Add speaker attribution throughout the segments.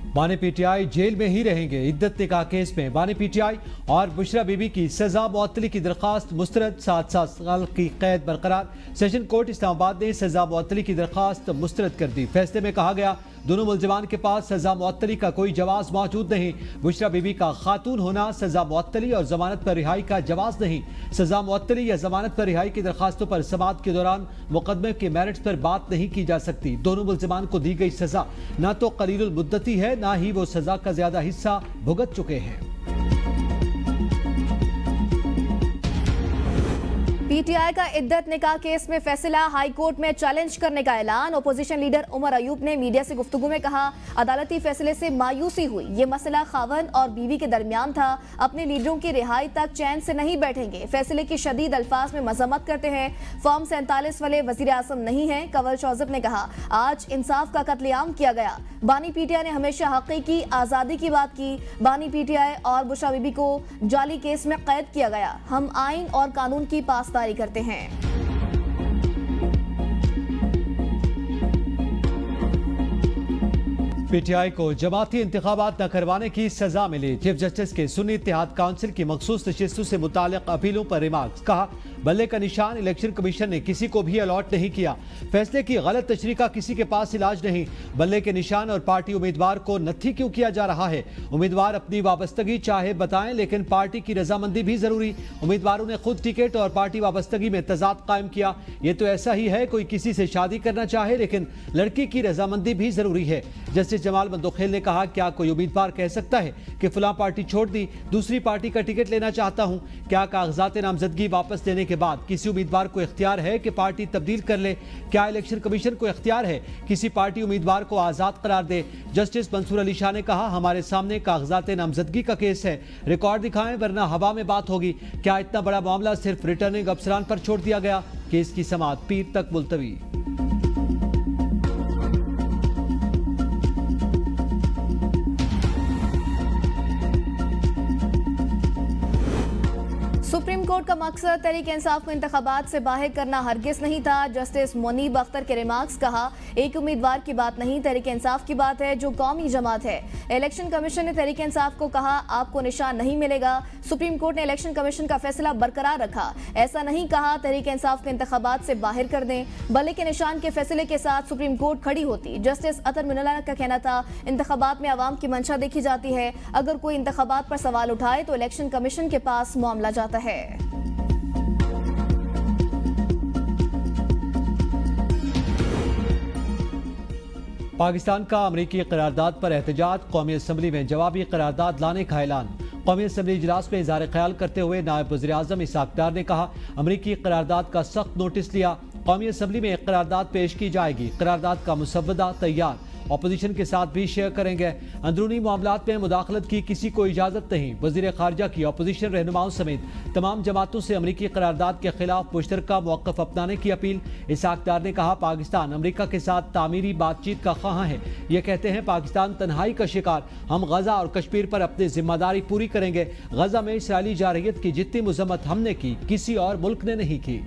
Speaker 1: बानी PTI jail में ही रहेंगे। इद्दत निकाह केस में बानी पीटीआई और बुशरा बीबी की सजा मुअत्तली की दरखास्त मुस्तरद, 7 साल की कैद बरकरार। सेशन कोर्ट इस्लामाबाद ने सजा मुअत्तली की दरखास्त मुस्तरद कर दी। फैसले में कहा गया दोनों मुलजिमान के पास सजा मुअत्तली का कोई जवाज मौजूद नहीं। बुशरा बीबी का खातून होना सजा मुअत्तली और जमानत पर रिहाई का जवाज नहीं। सजा मुअत्तली या जमानत पर रिहाई की दरखास्तों पर समाअत के दौरान मुकदमे के मेरिट्स पर बात नहीं की जा सकती। दोनों मुलजिमान को दी गई सजा न तो कलीलुल मुद्दती है, ना ही वो सजा का ज्यादा हिस्सा भुगत चुके हैं।
Speaker 2: पीटीआई का इद्दत निकाह केस में फैसला हाई कोर्ट में चैलेंज करने का ऐलान। अपोजिशन लीडर उमर अयूब ने मीडिया से गुफ्तगू में कहा, अदालती फैसले से मायूसी हुई। ये मसला खावंद और बीवी के दरमियान था। अपने लीडरों की रिहाई तक चैन से नहीं बैठेंगे। फैसले की शदीद अल्फाज में मजम्मत करते हैं। फॉर्म 47 वाले वजीर आजम नहीं है। कंवर शौजब ने कहा, आज इंसाफ का कत्लेआम किया गया। बानी पीटीआई ने हमेशा हकीकी आज़ादी की बात की। बानी पीटीआई और बुशरा बीबी को जाली केस में कैद किया गया। हम आइन और कानून की पासदारी करते हैं।
Speaker 1: पीटीआई को जमाती इंतखाबात न करवाने की सजा मिली। चीफ जस्टिस के सुन्नी इत्तेहाद काउंसिल की मखसूस नशिस्तों से मुताल्लिक अपीलों पर रिमार्क्स। कहा, बल्ले का निशान इलेक्शन कमीशन ने किसी को भी अलॉट नहीं किया। फैसले की गलत तशरीह का किसी के पास इलाज नहीं। बल्ले के निशान और पार्टी उम्मीदवार को नत्थी क्यों किया जा रहा है? उम्मीदवार अपनी वाबस्तगी चाहे बताएं, लेकिन पार्टी की रजामंदी भी जरूरी। उम्मीदवारों ने खुद टिकट और पार्टी वाबस्तगी में तजाद कायम किया। ये तो ऐसा ही है कोई किसी से शादी करना चाहे, लेकिन लड़की की रजामंदी भी जरूरी है। जस्टिस जमाल मंदोखेल ने कहा, क्या कोई उम्मीदवार कह सकता है कि फलां पार्टी छोड़ दी, दूसरी पार्टी का टिकट लेना चाहता हूं? क्या कागजात नामजदगी वापस लेने के बाद किसी उम्मीदवार को इख्तियार है कि पार्टी तब्दील कर ले? क्या इलेक्शन कमीशन को इख्तियार है किसी पार्टी उम्मीदवार को आजाद करार दे? जस्टिस मंसूर अली शाह ने कहा, हमारे सामने कागजात नामजदगी का केस है, रिकॉर्ड दिखाएं वरना हवा में बात होगी। क्या इतना बड़ा मामला सिर्फ रिटर्निंग अफसरान पर छोड़ दिया गया? केस की समाअत पीर तक मुलतवी।
Speaker 2: सुप्रीम कोर्ट का मकसद तहरीक इंसाफ को इंतखाबात से बाहर करना हरगिज नहीं था। जस्टिस मुनीब अख्तर के रिमार्क्स। कहा, एक उम्मीदवार की बात नहीं, तहरीक इंसाफ की बात है जो कौमी जमात है। इलेक्शन कमीशन ने तहरीक इंसाफ को कहा, आपको निशान नहीं मिलेगा। सुप्रीम कोर्ट ने इलेक्शन कमीशन का फैसला बरकरार रखा। ऐसा नहीं कहा तहरीक इंसाफ को इंतखाबात से बाहर कर दें। बल्ले के निशान के फैसले के साथ सुप्रीम कोर्ट खड़ी होती। जस्टिस अतर मिनल्ला का कहना था, इंतखाबात में आवाम की मंशा देखी जाती है। अगर कोई इंतखाबात पर सवाल उठाए तो इलेक्शन कमीशन के पास मामला जाता है।
Speaker 1: पाकिस्तान का अमरीकी करारदाद पर एहतजाज। कौमी असम्बली में जवाबी करारदाद लाने का ऐलान। कौमी असम्बली इजलास में इज़हार ख्याल करते हुए नायब वज़ीर आज़म इसहाक़ डार ने कहा, अमरीकी करारदाद का सख्त नोटिस लिया। कौमी असम्बली में एक करारदाद पेश की जाएगी। करारदाद का मुसव्वदा तैयार, अपोजिशन के साथ भी शेयर करेंगे। अंदरूनी मामलात में मुदाखलत की किसी को इजाज़त नहीं। वज़ीर ख़ारजा की अपोजिशन रहनुमाओं समेत तमाम जमातों से अमरीकी करारदाद के खिलाफ मुश्तरका मौक़िफ़ अपनाने की अपील। इसहाक़ डार ने कहा, पाकिस्तान अमरीका के साथ तामीरी बातचीत का ख़्वाह है। ये कहते हैं पाकिस्तान तन्हाई का शिकार। हम गजा और कश्मीर पर अपनी जिम्मेदारी पूरी करेंगे। गजा में इसराइली जारहियत की जितनी मज़म्मत हमने की, किसी और मुल्क ने नहीं की।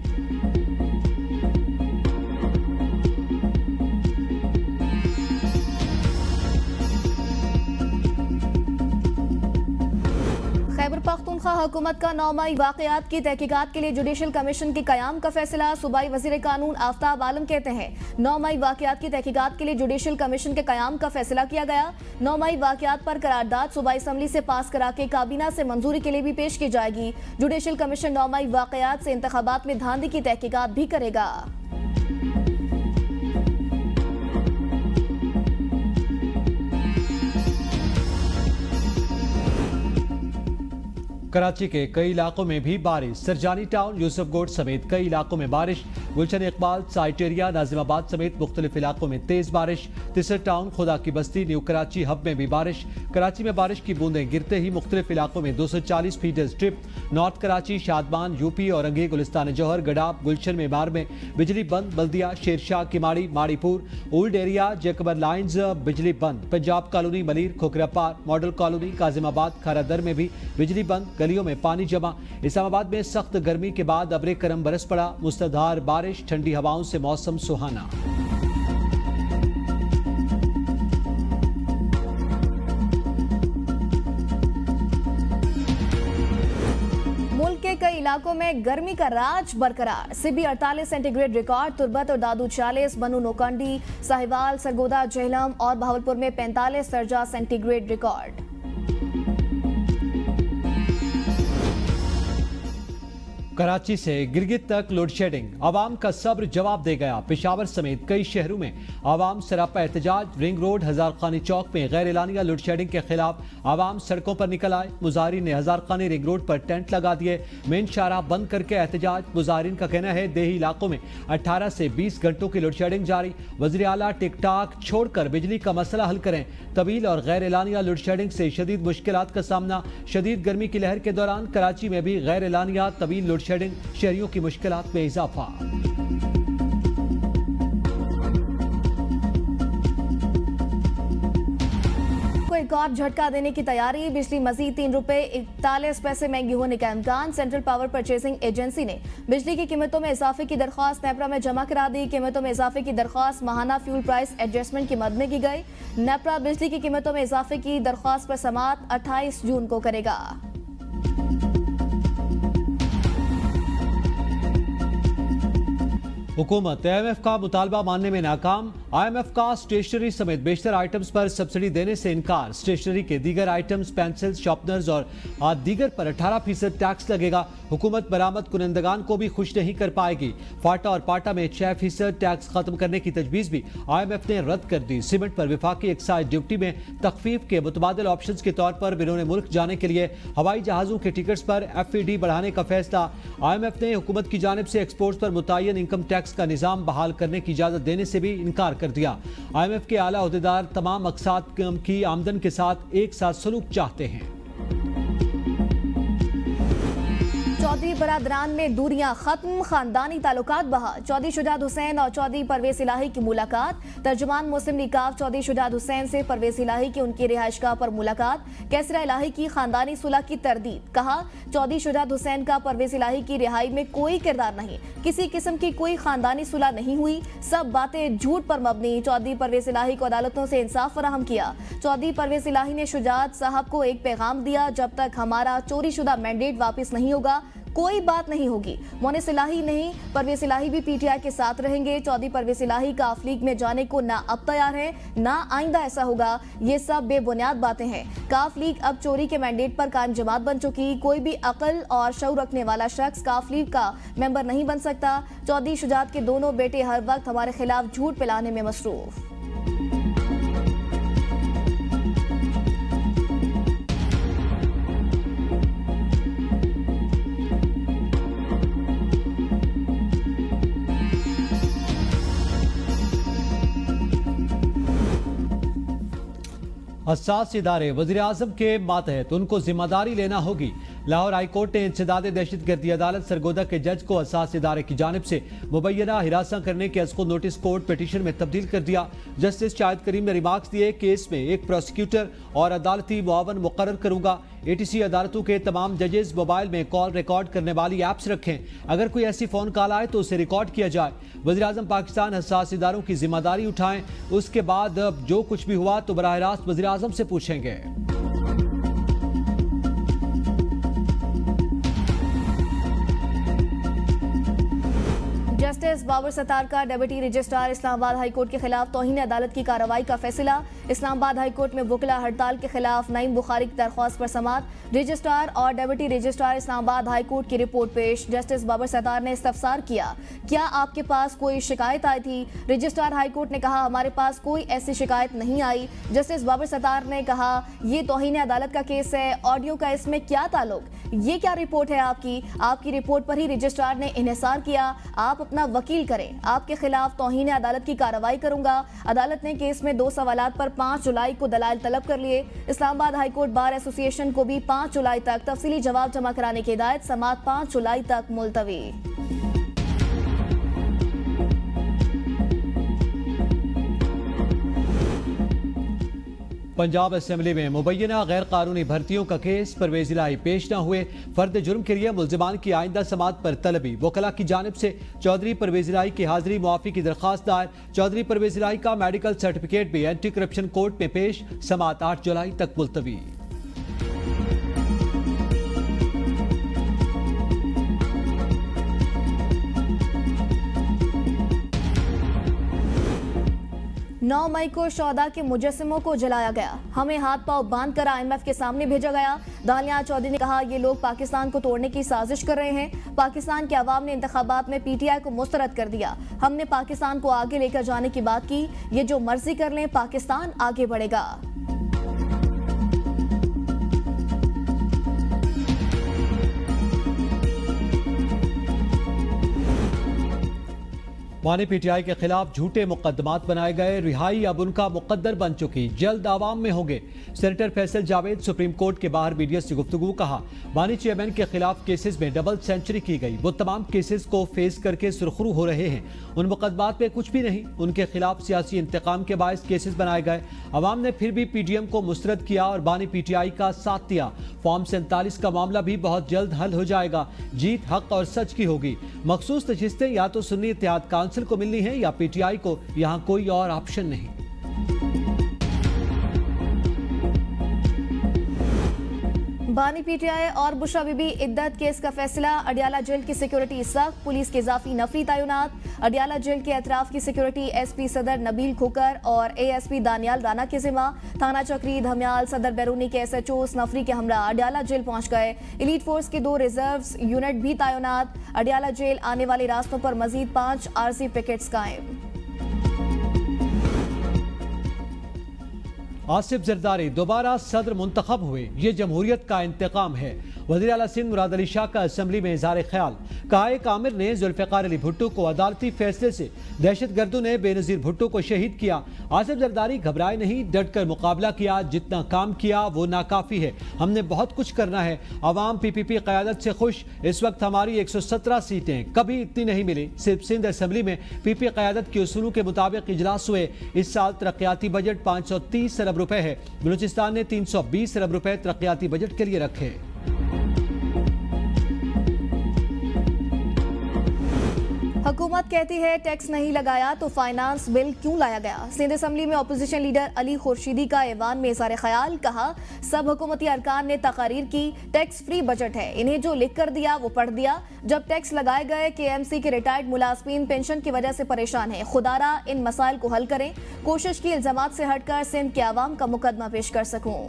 Speaker 2: खैबर पख्तूनख्वा हुकूमत का 9 मई वाक़यात की तहकीकात के लिए जुडिशल कमीशन के क़याम का फैसला। सूबाई वज़ीर कानून आफ्ताब आलम कहते हैं, 9 मई वाक़यात की तहकीकात के लिए जुडिशल कमीशन के क़याम का फैसला किया गया। 9 मई वाक़यात पर करारदाद सूबाई असम्बली से पास करा के काबीना से मंजूरी के लिए भी पेश की जाएगी। जुडिशल कमीशन 9 मई वाक़यात से इंतखाबात में धांधली की तहकीकात भी करेगा।
Speaker 1: कराची के कई इलाकों में भी बारिश। सरजानी टाउन, यूसुफगोट समेत कई इलाकों में बारिश। गुलशन इकबाल, साइट एरिया, नाजिमाबाद समेत मुख्तलिफ इलाकों में तेज बारिश। तिसर टाउन, खुदा की बस्ती, न्यू कराची हब में भी बारिश। कराची में बारिश की बूंदें गिरते ही मुख्तलिफ इलाकों में 240 feet strip. North Karachi, Shadman, UP, Orangi, Gulistan Jauhar, गडाब, गुलशन मेमार में बिजली बंद। Baldia, Shershah, Kemari, Maripur, old area, Jacob lines बिजली बंद। Punjab colony, Malir, Khokhrapar, model colony, Kazimabad, Kharadar में भी बिजली बंद। गलियों में पानी जमा। इस्लामाबाद में सख्त गर्मी के बाद अब्रे करम बरस पड़ा। मुसलधार बारिश, ठंडी हवाओं से मौसम सुहाना।
Speaker 2: कई इलाकों में गर्मी का राज बरकरार। सिबी 48 सेंटीग्रेड रिकॉर्ड, तुर्बत और दादू 40, बनू नौकंडी, साहिवाल, सरगोदा, जेहलम और भावलपुर में 45 दर्जा सेंटीग्रेड रिकॉर्ड।
Speaker 1: कराची से गिरगित तक लोड शेडिंग, आवाम का सब्र जवाब दे गया। पेशावर समेत कई शहरों में आवाम सरापा एहतजाज। रिंग रोड, हजार खानी चौक में गैर एलानिया लोड शेडिंग के खिलाफ आवाम सड़कों पर निकल आए। मुजाहिरीन ने हजार खानी रिंग रोड पर टेंट लगा दिए, मेन शाहराह बंद करके एहतजाज। मुजाहिरीन का कहना है देही इलाकों में 18 से 20 घंटों की लोड शेडिंग जारी। वज़ीर आला टिकटॉक छोड़कर बिजली का मसला हल करें। तवील और गैर एलानिया लोड शेडिंग से शदीद मुश्किलात का सामना। शदीद गर्मी की लहर के दौरान कराची में भी गैर एलानिया तवील लोड शेडिंग, शहरियों की मुश्किलात में इजाफा।
Speaker 2: को एक और झटका देने की तैयारी। बिजली मजीद ₹3.41 महंगी होने का इम्कान। सेंट्रल पावर परचेसिंग एजेंसी ने बिजली की कीमतों में इजाफे की दरख्वास्त नेपरा में जमा करा दी। कीमतों में इजाफे की दरख्वास्त माहाना फ्यूल प्राइस एडजस्टमेंट की मद में की गई। नेपरा बिजली की कीमतों में इजाफे की दरख्वास्त पर समाअत 28 जून को करेगा।
Speaker 1: हुकूमत IMF का मुतालबा मानने में नाकाम। IMF का स्टेशनरी समेत बेशतर आइटम्स पर सब्सिडी देने से इनकार। स्टेशनरी के दीगर आइटम्स, पेंसिल्स, शार्पनर्स और दीगर पर 18% टैक्स लगेगा। हुकूमत बरामद कुनंदगान को भी खुश नहीं कर पाएगी। फाटा और पाटा में 6% टैक्स खत्म करने की तजवीज़ भी IMF ने रद्द कर दी। सीमेंट पर विफाकी एक्साइज ड्यूटी में तखफीफ के मुतबादिल ऑप्शन के तौर पर बिरूने मुल्क जाने के लिए हवाई जहाज़ों के टिकट्स पर FED बढ़ाने का फैसला। IMF ने हुकूमत की जानिब से एक्सपोर्ट्स पर मुतय्यन इनकम टैक्स का निजाम बहाल करने की इजाजत देने से भी इनकार कर दिया। IMF के आला अहदेदार तमाम अक़साद की आमदन के साथ एक साथ सलूक चाहते हैं।
Speaker 2: चौधरी बरादरान में दूरियां खत्म, खानदानी ताल्लुकात बहा। चौधरी शुजात हुसैन और चौधरी परवेज इलाही की मुलाकात। तर्जुमान मुस्लिम लीग काफ चौधरी शुजात हुसैन से परवेज इलाही की उनकी रिहाइशगाह पर मुलाकात। कैसरा इलाही की खानदानी सुलह की तरदीद। कहा चौधरी शुजात हुसैन का परवेज इलाही की रिहाई में कोई किरदार नहीं, किसी किस्म की कोई खानदानी सुलह नहीं हुई, सब बातें झूठ पर मबनी। चौधरी परवेज इलाही को अदालतों से इंसाफ फराहम किया। चौधरी परवेज इलाही ने शुजात साहब को एक पैगाम दिया, जब तक हमारा चोरी शुदा मैंडेट वापस नहीं होगा कोई बात नहीं होगी। मोनिस इलाही नहीं, परवेज इलाही भी PTI के साथ रहेंगे। चौधरी परवेज इलाही काफ लीग में जाने को ना अब तैयार है ना आइंदा ऐसा होगा। ये सब बेबुनियाद बातें हैं। काफ लीग अब चोरी के मैंडेट पर कायम जमात बन चुकी। कोई भी अकल और शऊर रखने वाला शख्स काफ लीग का मेंबर नहीं बन सकता। चौधरी शुजात के दोनों बेटे हर वक्त हमारे खिलाफ झूठ फैलाने में मसरूफ।
Speaker 1: हसास इदारे वज़ीर आज़म के मातहत उनको जिम्मेदारी लेना होगी। लाहौर हाई कोर्ट ने इंसदाद दहशतगर्दी अदालत सरगोदा के जज को हसास इदारे की जानिब से मुबैना हिरासा करने के अज़को नोटिस कोर्ट पिटीशन में तब्दील कर दिया। जस्टिस शाहिद करीम ने रिमार्क्स दिए केस में एक प्रोसिक्यूटर और अदालती मुआवन मुकर्रर करूंगा। ATC अदालतों के तमाम जजेस मोबाइल में कॉल रिकॉर्ड करने वाली ऐप्स रखें। अगर कोई ऐसी फ़ोन कॉल आए तो उसे रिकॉर्ड किया जाए। वज़ीर आज़म पाकिस्तान हसास इदारों की जिम्मेदारी उठाएं, उसके बाद जो कुछ भी हुआ तो बराह रास्त वज़ीर आज़म से पूछेंगे।
Speaker 2: जस्टिस बाबर सत्तार का deputy registrar Islamabad high court के खिलाफ तौहीन अदालत की कार्रवाई का फैसला। इस्लामाबाद हाई कोर्ट में वकला हड़ताल के खिलाफ नईम बुखारी की दरख्वास्त पर समाअत। रजिस्ट्रार और deputy registrar Islamabad high court की रिपोर्ट पेश। जस्टिस बाबर सत्तार ने इस्तफसार किया, क्या आपके पास कोई शिकायत आई थी? रजिस्ट्रार हाई कोर्ट ने कहा हमारे पास कोई ऐसी शिकायत नहीं आई। जस्टिस बाबर सत्तार ने कहा ये तौहीन अदालत का केस है, ऑडियो का इसमें क्या ताल्लुक? ये क्या रिपोर्ट है आपकी रिपोर्ट पर ही रजिस्ट्रार ने इन्हिसार किया। आप अपना वकील करें, आपके खिलाफ तौहीन अदालत की कार्रवाई करूंगा। अदालत ने केस में 2 सवालात पर 5 जुलाई को दलाइल तलब कर लिए। Islamabad high court bar association को भी 5 जुलाई तक तफसीली जवाब जमा कराने की हिदायत। समाअत 5 जुलाई तक मुलतवी।
Speaker 1: पंजाब असेंबली में मुबैना गैर कानूनी भर्तियों का केस। परवेज इलाही पेश न हुए, फर्द जुर्म के लिए मुल्जिमान की आइंदा समाअत पर तलबी। वकला की जानिब से चौधरी परवेज इलाही की हाजिरी मुआफी की दरख्वास्त दायर। चौधरी परवेज इलाही का मेडिकल सर्टिफिकेट भी एंटी करप्शन कोर्ट में पेश। समाअत 8 जुलाई तक मुलतवी।
Speaker 2: 9 मई को शौदा के मुजस्सिमों को जलाया गया। हमें हाथ पांव बांध कर IMF के सामने भेजा गया। दानिया चौधरी ने कहा, ये लोग पाकिस्तान को तोड़ने की साजिश कर रहे हैं। पाकिस्तान के अवाम ने इंतखाबात में PTI को मुस्तरद कर दिया। हमने पाकिस्तान को आगे लेकर जाने की बात की। ये जो मर्जी कर लें, पाकिस्तान आगे बढ़ेगा।
Speaker 1: मानी PTI के खिलाफ झूठे मुकदमात बनाए गए, रिहाई अब उनका मुकद्दर बन चुकी, जल्द आवाम में होंगे। Senator Faisal Javed supreme court के बाहर मीडिया से गुफ्तगू। कहा, मानी चेयरमैन के खिलाफ केसेस में डबल सेंचुरी की गई। वो तमाम केसेस को फेस करके सुरखरू हो रहे हैं। उन मुकदमात में कुछ भी नहीं, उनके खिलाफ सियासी इंतकाम के बायस केसेस बनाए गए। अवाम ने फिर भी PDM को मुस्तरद किया और बानी PTI का साथ दिया। फॉर्म 47 का मामला भी बहुत जल्द हल हो जाएगा। जीत हक और सच की होगी। मखसूस नशिस्तें या तो सुन्नी इत्तेहाद काउंसिल को मिलनी है या PTI को, यहां कोई और ऑप्शन नहीं।
Speaker 2: बानी PTI और बुशरा बीबी इद्दत केस का फैसला। अडियाला जेल की सिक्योरिटी सख्त, पुलिस के इजाफी नफरी तैनात। अडियाला जेल के अतराफ की सिक्योरिटी SP सदर नबील खोकर और ASP दानियाल राना के जिम्मा। थाना चक्री, धमियाल, सदर बैरूनी के SHOs नफरी के हमरा अडियाला जेल पहुंच गए। एलीट फोर्स के 2 रिजर्व यूनिट भी तैनात। अडियाला जेल आने वाले रास्तों पर मजीद 5 आरजी पिकेट्स कायम।
Speaker 1: आसिफ जरदारी दोबारा सदर मुंतखब हुए, ये जमहूरियत का इंतकाम है। वज़ीर आला सिंध मुराद अली शाह का असेंबली में इज़हार ख्याल। कहा, एक आमिर ने जुल्फ़िकार अली भुट्टो को अदालती फैसले से, दहशतगर्दों ने बेनज़ीर भुट्टो को शहीद किया। आसिफ जरदारी घबराए नहीं, डट कर मुकाबला किया। जितना काम किया वो नाकाफ़ी है, हमने बहुत कुछ करना है। अवाम PPP क़यादत से खुश। इस वक्त हमारी 117 सीटें, कभी इतनी नहीं मिली। सिर्फ सिंध असेंबली में PP क़यादत के उसूलों के मुताबिक इजलास हुए। इस साल तरक्याती बजट 530 अरब रुपए है। बलूचिस्तान ने 320 अरब रुपए तरक्याती बजट के लिए रखे।
Speaker 2: हुकूमत कहती है टैक्स नहीं लगाया तो फाइनेंस बिल क्यों लाया गया। सिंध असेंबली में अपोजिशन लीडर अली खुर्शीदी का ऐवान में इज़हार ख्याल। कहा, सब हुकूमती अरकान ने तकारीर की, टैक्स फ्री बजट है, इन्हें जो लिख कर दिया वो पढ़ दिया। जब टैक्स लगाए गए KMC के रिटायर्ड मुलाजमीन पेंशन की वजह से परेशान है। खुदारा इन मसाइल को हल करें। कोशिश की इल्जामात से हटकर सिंध के अवाम का मुकदमा पेश कर सकूं।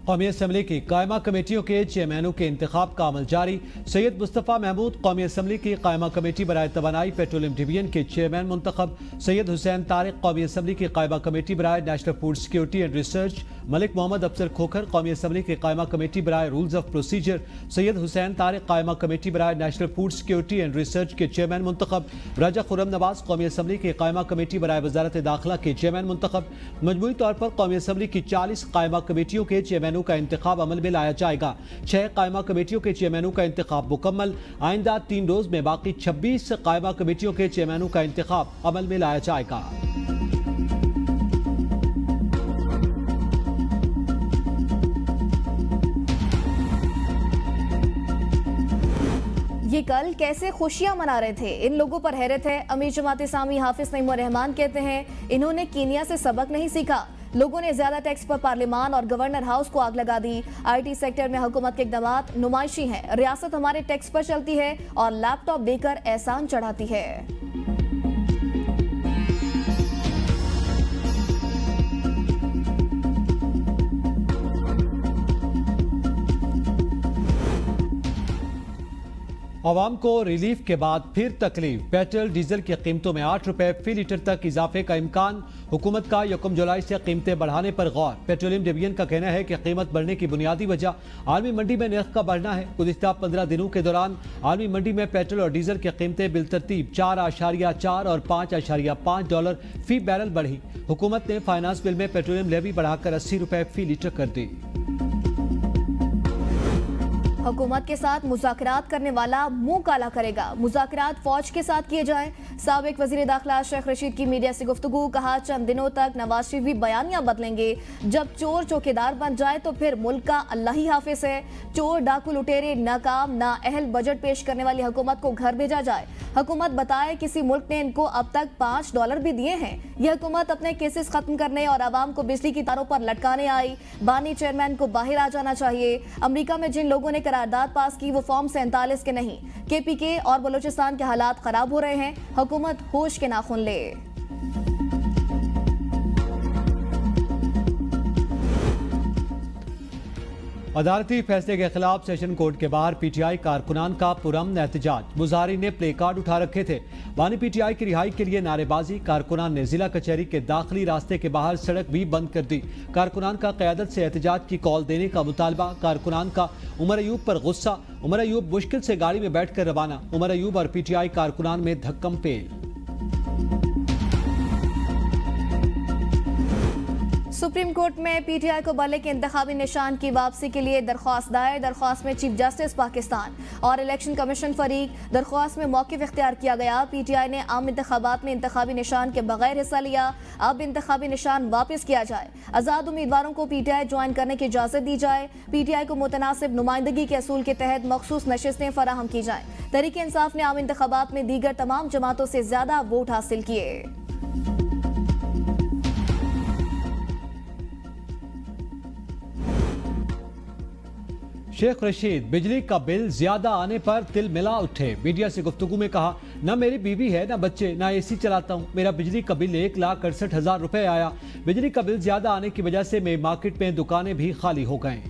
Speaker 1: कौमी असम्बली की कायमा कमेटियों के चेयरमैनों के इंतखाब का अमल जारी। सैयद मुस्तफ़ा महमूद कौमी असम्बली की कायमा कमेटी बराए तवानाई पेट्रोलियम डिवीजन के चेयरमैन मुंतखब। सैयद हुसैन तारिक कौमी असम्बली की कायमा कमेटी बराए national food security and research. Malik Mohammad Afsar Khokhar कौमी असम्बली की कायमा कमेटी बराए rules of procedure. Syed Hussain Tariq कायमा कमेटी बराए national food security and research के चेयरमैन मुंतखब। राजा खुर्रम नवाज कौमी असम्बली की कायमा कमेटी बराए वजारत दाखिला के चेयरमैन मुंतखब। मजमूई तौर पर कौमी असम्बली की 40 कायमा कमेटियों के चेयरमैनों का इंतखाब अमल में लाया जाएगा। 6 कायमा कमेटियों के चेयरमैनों का इंतखाब मुकम्मल। आइंदा 3 रोज में बाकी 26 कायमा कमेटियों के चेयरमैनों का इंतखाब अमल में लाया जाएगा।
Speaker 2: ये कल कैसे खुशियां मना रहे थे, इन लोगों पर हैरत है। अमीर जमात इस्लामी हाफिज नईम रहमान कहते हैं, इन्होंने कीनिया से सबक नहीं सीखा। लोगों ने ज्यादा टैक्स पर पार्लियामान और गवर्नर हाउस को आग लगा दी। IT सेक्टर में हुकूमत के इक़दामात नुमाइशी हैं। रियासत हमारे टैक्स पर चलती है और लैपटॉप देकर एहसान चढ़ाती है।
Speaker 1: आवाम को रिलीफ के बाद फिर तकलीफ। पेट्रोल डीजल की कीमतों में 8 रुपए फी लीटर तक इजाफे का इम्कान। हुकूमत का 1 जुलाई से कीमतें बढ़ाने पर गौर। पेट्रोलियम डिवीजन का कहना है कि कीमत बढ़ने की बुनियादी वजह आलमी मंडी में नर्ख का बढ़ना है। गुज़िश्ता 15 दिनों के दौरान आलमी मंडी में पेट्रोल और डीजल की कीमतें बिलतरतीब 4.4 और 5.5 डॉलर फी बैरल बढ़ी। हुकूमत ने फाइनेंस बिल में पेट्रोलियम लेवी बढ़ाकर 80 रुपए फी लीटर कर दी।
Speaker 2: हुकूमत के साथ मुज़ाकरात करने वाला मुंह काला करेगा। मुज़ाकरात फौज के साथ किए जाएं। साबिक वज़ीर दाखिला शेख रशीद की मीडिया से गुफ्तगू। कहा, चंद दिनों तक नवाज शरीफ भी बयानियां बदलेंगे। जब चोर चौकीदार बन जाए तो फिर मुल्क का अल्लाह ही हाफिज है। चोर डाकू लुटेरे नाकाम ना अहल बजट पेश करने वाली हुकूमत को घर भेजा जाए। हुकूमत बताए किसी मुल्क ने इनको अब तक $5 भी दिए हैं। यह हुकूमत अपने केसेस खत्म करने और आवाम को बिजली की तारों पर लटकाने आई। बानी चेयरमैन को बाहर आ जाना चाहिए। अमरीका में जिन लोगों ने करारदाद पास की वो फॉर्म 47 के नहीं। केपीके और बलूचिस्तान के हालात खराब हो रहे हैं, हुकूमत होश के नाखून ले।
Speaker 1: अदालती फैसले के खिलाफ सेशन कोर्ट के बाहर पीटीआई कारकुनान का पुरअमन एहतजाज। मुजाहिरीन ने प्ले कार्ड उठा रखे थे। बानी पीटीआई की रिहाई के लिए नारेबाजी। कारकुनान ने जिला कचहरी के दाखिली रास्ते के बाहर सड़क भी बंद कर दी। कारकुनान का क़यादत से एहतजाज की कॉल देने का मुतालबा। कारकुनान का उमर अयूब पर गुस्सा। उमर अयूब मुश्किल से गाड़ी में बैठकर रवाना। उमर अयूब और पीटीआई कारकुनान में धक्कम पेल।
Speaker 2: सुप्रीम कोर्ट में पीटीआई को बल्ले के इंतखाबी निशान की वापसी के लिए दरख्वास्त दायर। दरख्वास्त में चीफ जस्टिस पाकिस्तान और इलेक्शन कमीशन फरीक। दरख्वास्त में मौक़िफ़ इख्तियार किया गया। पीटीआई ने आम इंतखाबात में इंतखाबी निशान के बगैर हिस्सा लिया। अब इंतखाबी निशान वापस किया जाए। आज़ाद उम्मीदवारों को पीटीआई ज्वाइन करने की इजाज़त दी जाए। पीटीआई को मुतनासिब नुमाइंदगी के असूल के तहत मखसूस नशिस्तें फराहम की जाएं। तहरीक इंसाफ ने आम इंतखाबात में दीगर तमाम जमातों से ज़्यादा वोट हासिल किए।
Speaker 1: शेख रशीद बिजली का बिल ज्यादा आने पर तिल मिला उठे। मीडिया से गुफ्तगू में कहा, न मेरी बीवी है न बच्चे, न एसी चलाता हूं। मेरा बिजली का बिल 1,68,000 रुपए आया। बिजली का बिल ज्यादा आने की वजह से मेरी मार्केट में दुकानें भी खाली हो गए।